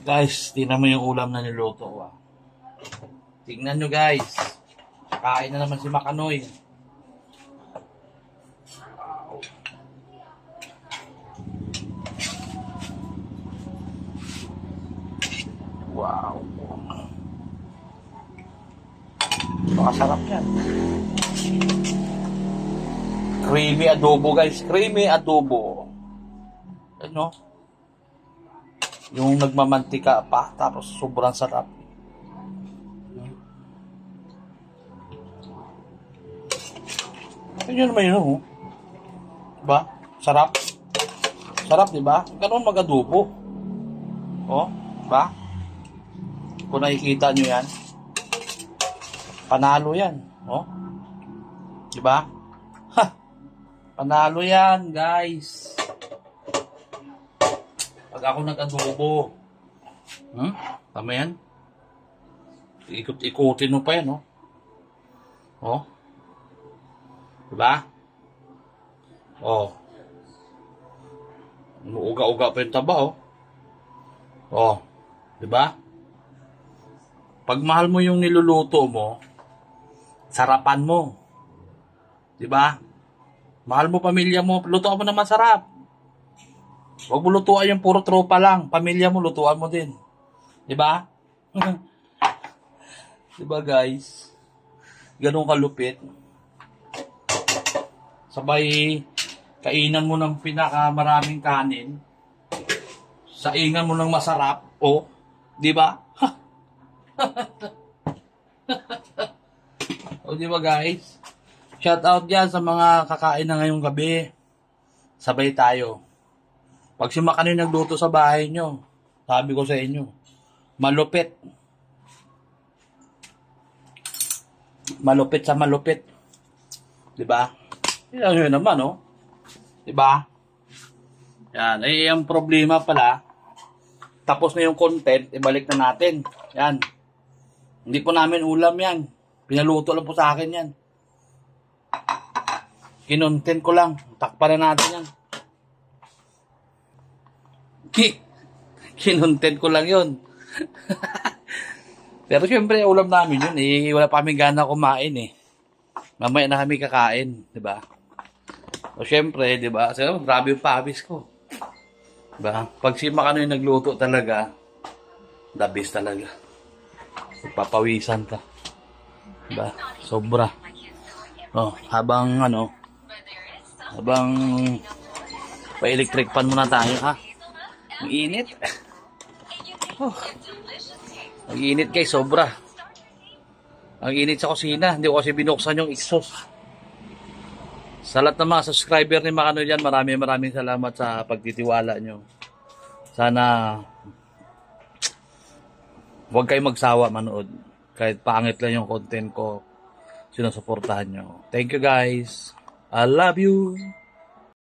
Guys, tingnan mo yung ulam na niluto ko. Tingnan nyo guys. Kain na naman si Makanoy. Wow. Makasarap yan. Creamy adobo guys. Creamy adobo. Ano? Yung nagmamantika pa. Tapos sobrang sarap. Ayun naman yun. Oh. Diba? Sarap. Sarap diba? Ganun mag-adobo. Oh. Diba? Kung nakikita nyo yan. Panalo yan. Oh. Diba? Ha! Panalo yan, guys. Pag ako nag-adobo. Tama yan? Ikot-ikutin mo pa yan, oh. Oh. Diba? Oh. Uga-uga pa yung taba, oh. Oh. Diba? Pag mahal mo yung niluluto mo, sarapan mo. Diba? Mahal mo pamilya mo, lutuan mo na masarap. Huwag mo lutuan yung puro tropa lang. Pamilya mo, lutuan mo din. Diba? Diba guys? Ganun kalupit. Sabay, kainan mo ng pinakamaraming kanin. Saingan mo ng masarap. O, diba? O diba guys? Shout out dyan sa mga kakain na ngayong gabi. Sabay tayo. Pag si Makanoy nagluto sa bahay nyo, sabi ko sa inyo, malupit. Malupit sa malupit. Diba? Yan yun naman, oh. Diba? Yan. Eh, ang problema pala, tapos na yung content, ibalik na natin. Yan. Hindi po namin ulam yan. Pinaluto lang po sa akin yan. Kinontent ko lang. Takpan na natin yan. Kinontent ko lang yun. Pero syempre, ulam namin yun. Eh, wala pa kaming gana kumain eh. Mamaya na kami kakain. Diba? O syempre, diba? So, grabe yung pawis ko. Diba? Pag si Makanoy nagluto talaga, the best talaga. Papawisan ka. Diba? Sobra. Oh, habang pa-electric pan muna tayo, ha? Ang init. Oh. Ang init guys, sobra. Ang init sa kusina. Hindi ko kasi binuksan yung exhaust. Sa lahat ng mga subscriber ni Makanoy dyan, maraming salamat sa pagtitiwala nyo. Sana huwag kayong magsawa manood. Kahit pangit lang yung content ko, sinusuportahan nyo. Thank you guys. I love you.